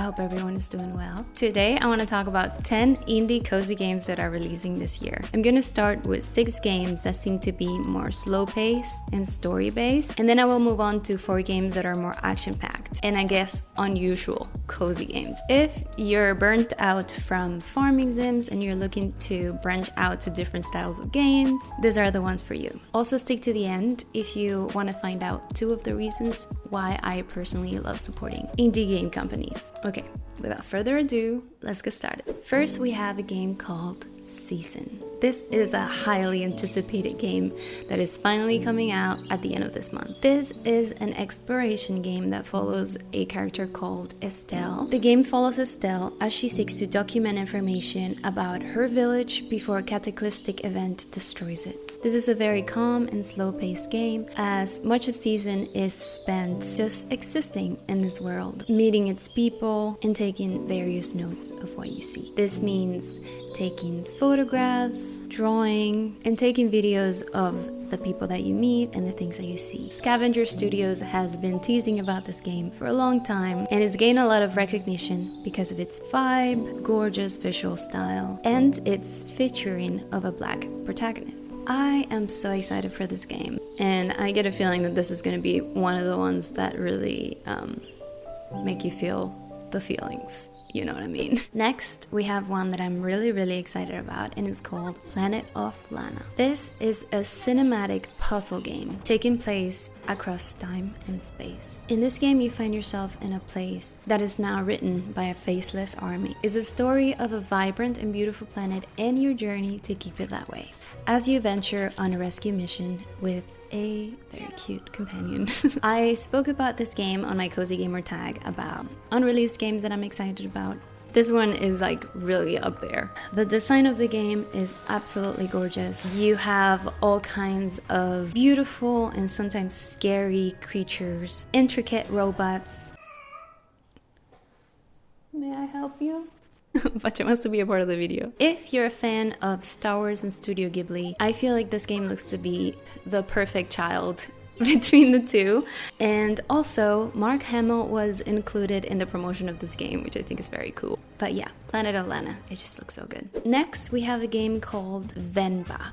I hope everyone is doing well. Today I want to talk about 10 indie cozy games that are releasing this year. I'm going to start with 6 games that seem to be more slow-paced and story-based, and then I will move on to 4 games that are more action-packed and I guess unusual cozy games. If you're burnt out from farming sims and you're looking to branch out to different styles of games, these are the ones for you. Also stick to the end if you want to find out 2 of the reasons why I personally love supporting indie game companies. Okay, without further ado, let's get started. First, we have a game called Season. This is a highly anticipated game that is finally coming out at the end of this month. This is an exploration game that follows a character called Estelle. The game follows Estelle as she seeks to document information about her village before a cataclysmic event destroys it. This is a very calm and slow-paced game, as much of Season is spent just existing in this world, meeting its people and taking various notes of what you see. This means taking photographs, drawing, and taking videos of the people that you meet and the things that you see. Scavenger Studios has been teasing about this game for a long time, and it's gained a lot of recognition because of its vibe, gorgeous visual style, and its featuring of a black protagonist. I am so excited for this game, and I get a feeling that this is going to be one of the ones that really make you feel the feelings. You know what I mean? Next, we have one that I'm really excited about, and it's called Planet of Lana. This is a cinematic puzzle game taking place across time and space. In this game, you find yourself in a place that is now written by a faceless army. It's a story of a vibrant and beautiful planet and your journey to keep it that way, as you venture on a rescue mission with a very cute companion. I spoke about this game on my Cozy Gamer tag about unreleased games that I'm excited about. This one is like really up there. The design of the game is absolutely gorgeous. You have all kinds of beautiful and sometimes scary creatures, intricate robots. May I help you? But you wants to be a part of the video. If you're a fan of Star Wars and Studio Ghibli, I feel like this game looks to be the perfect child between the two. And also, Mark Hamill was included in the promotion of this game, which I think is very cool. But yeah, Planet of Lana, it just looks so good. Next, we have a game called Venba.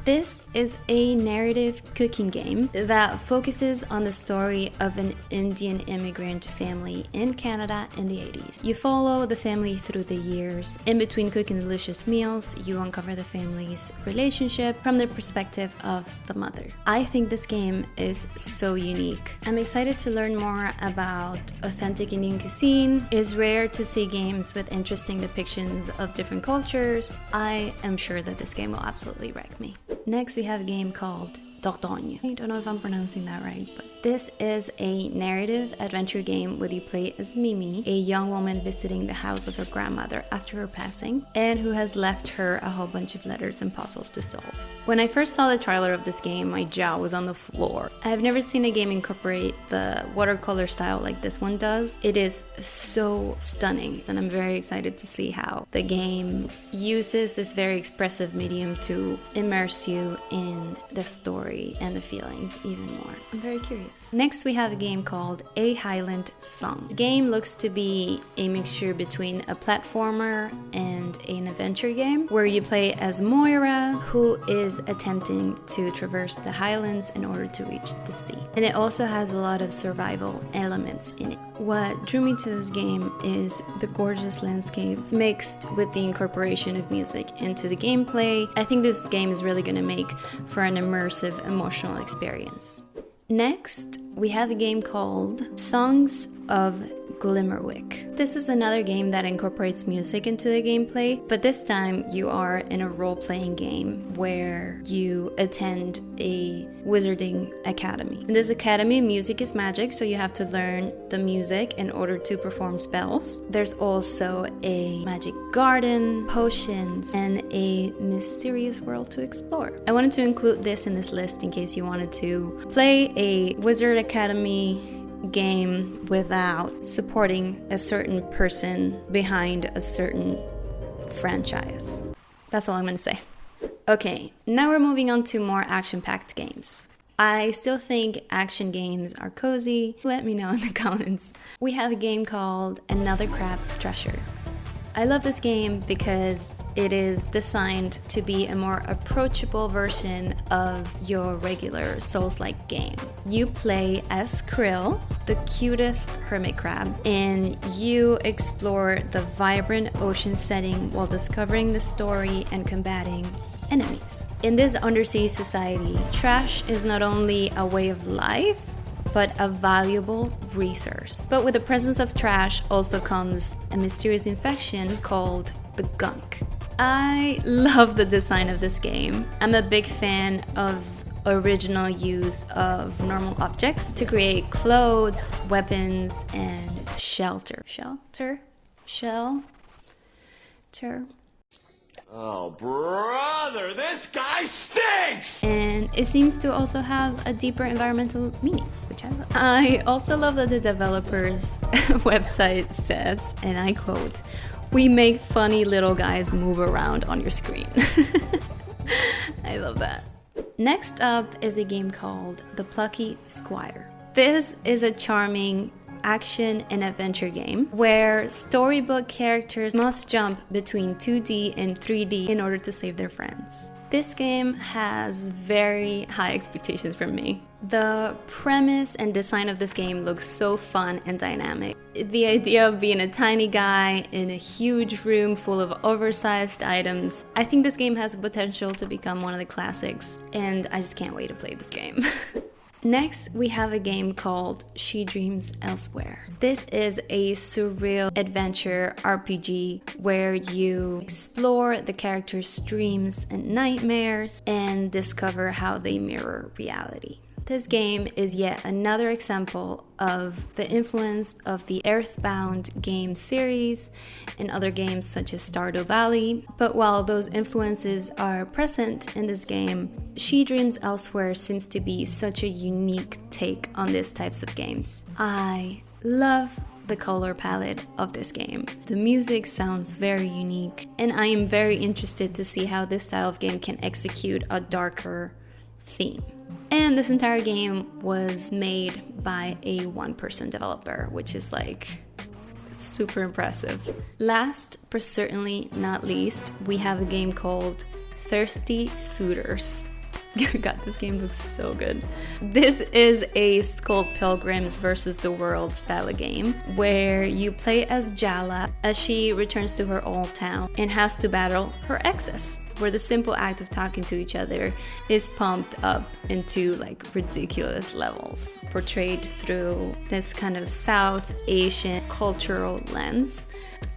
This is a narrative cooking game that focuses on the story of an Indian immigrant family in Canada in the 80s. You follow the family through the years. In between cooking delicious meals, you uncover the family's relationship from the perspective of the mother. I think this game is so unique. I'm excited to learn more about authentic Indian cuisine. It's rare to see games with interesting depictions of different cultures. I am sure that this game will absolutely wreck me. Next, we have a game called Dordogne. I don't know if I'm pronouncing that right, but this is a narrative adventure game where you play as Mimi, a young woman visiting the house of her grandmother after her passing, and who has left her a whole bunch of letters and puzzles to solve. When I first saw the trailer of this game, my jaw was on the floor. I've never seen a game incorporate the watercolor style like this one does. It is so stunning, and I'm very excited to see how the game uses this very expressive medium to immerse you in the story and the feelings even more. I'm very curious. Next, we have a game called A Highland Song. This game looks to be a mixture between a platformer and an adventure game where you play as Moira, who is attempting to traverse the Highlands in order to reach the sea. And it also has a lot of survival elements in it. What drew me to this game is the gorgeous landscapes mixed with the incorporation of music into the gameplay. I think this game is really going to make for an immersive emotional experience. Next, we have a game called Songs of Glimmerwick. This is another game that incorporates music into the gameplay, but this time you are in a role-playing game where you attend a wizarding academy. In this academy, music is magic, so you have to learn the music in order to perform spells. There's also a magic garden, potions, and a mysterious world to explore. I wanted to include this in this list in case you wanted to play a Wizard Academy game without supporting a certain person behind a certain franchise. That's all I'm going to say. Okay, now we're moving on to more action-packed games. I still think action games are cozy. Let me know in the comments. We have a game called Another Crab's Treasure. I love this game because it is designed to be a more approachable version of your regular Souls-like game. You play as Krill, the cutest hermit crab, and you explore the vibrant ocean setting while discovering the story and combating enemies. In this undersea society, trash is not only a way of life, but a valuable resource. But with the presence of trash also comes a mysterious infection called the gunk. I love the design of this game. I'm a big fan of original use of normal objects to create clothes, weapons, and shelter. Oh, brother, this guy stinks! And it seems to also have a deeper environmental meaning, which I love. I also love that the developer's website says, and I quote, "We make funny little guys move around on your screen." I love that. Next up is a game called The Plucky Squire. This is a charming action and adventure game where storybook characters must jump between 2D and 3D in order to save their friends. This game has very high expectations from me. The premise and design of this game looks so fun and dynamic. The idea of being a tiny guy in a huge room full of oversized items. I think this game has the potential to become one of the classics, and I just can't wait to play this game. Next, we have a game called She Dreams Elsewhere. This is a surreal adventure RPG where you explore the characters' dreams and nightmares and discover how they mirror reality. This game is yet another example of the influence of the Earthbound game series and other games such as Stardew Valley. But while those influences are present in this game, She Dreams Elsewhere seems to be such a unique take on these types of games. I love the color palette of this game. The music sounds very unique, and I am very interested to see how this style of game can execute a darker theme. And this entire game was made by a one-person developer, which is like super impressive. Last but certainly not least, we have a game called Thirsty Suitors. God, this game looks so good. This is a Skull Pilgrims versus the World style of game where you play as Jala as she returns to her old town and has to battle her exes, where the simple act of talking to each other is pumped up into like ridiculous levels, portrayed through this kind of South Asian cultural lens.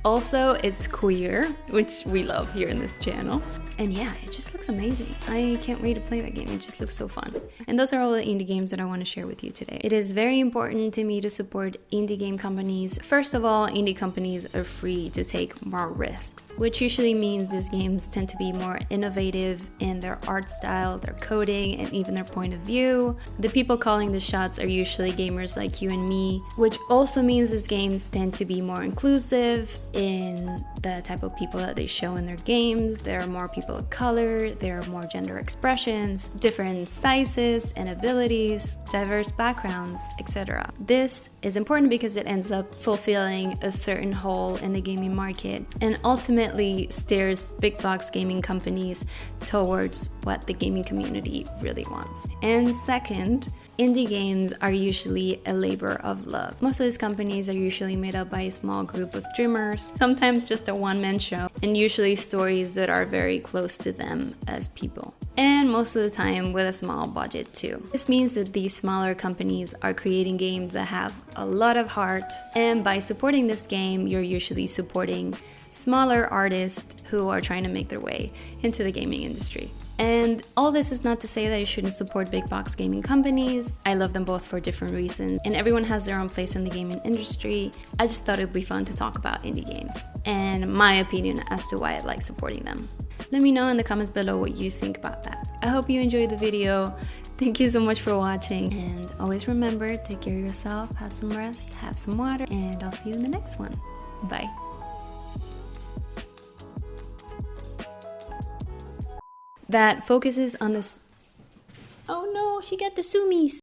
Also, it's queer, which we love here in this channel. And yeah, it just looks amazing. I can't wait to play that game. It just looks so fun. And those are all the indie games that I want to share with you today. It is very important to me to support indie game companies. First of all, indie companies are free to take more risks, which usually means these games tend to be more innovative in their art style, their coding, and even their point of view. The people calling the shots are usually gamers like you and me, which also means these games tend to be more inclusive in the type of people that they show in their games. There are more people of color, there are more gender expressions, different sizes and abilities, diverse backgrounds, etc. This is important because it ends up fulfilling a certain hole in the gaming market and ultimately steers big box gaming companies towards what the gaming community really wants. And second, indie games are usually a labor of love. Most of these companies are usually made up by a small group of dreamers, sometimes just a one-man show, and usually stories that are very close to them as people. And most of the time with a small budget too. This means that these smaller companies are creating games that have a lot of heart, and by supporting this game, you're usually supporting smaller artists who are trying to make their way into the gaming industry. And all this is not to say that you shouldn't support big box gaming companies. I love them both for different reasons, and everyone has their own place in the gaming industry. I just thought it would be fun to talk about indie games and my opinion as to why I like supporting them. Let me know in the comments below what you think about that. I hope you enjoyed the video. Thank you so much for watching, and always remember, take care of yourself, have some rest, have some water, and I'll see you in the next one. Bye. That focuses on this. Oh no, she got the sumis.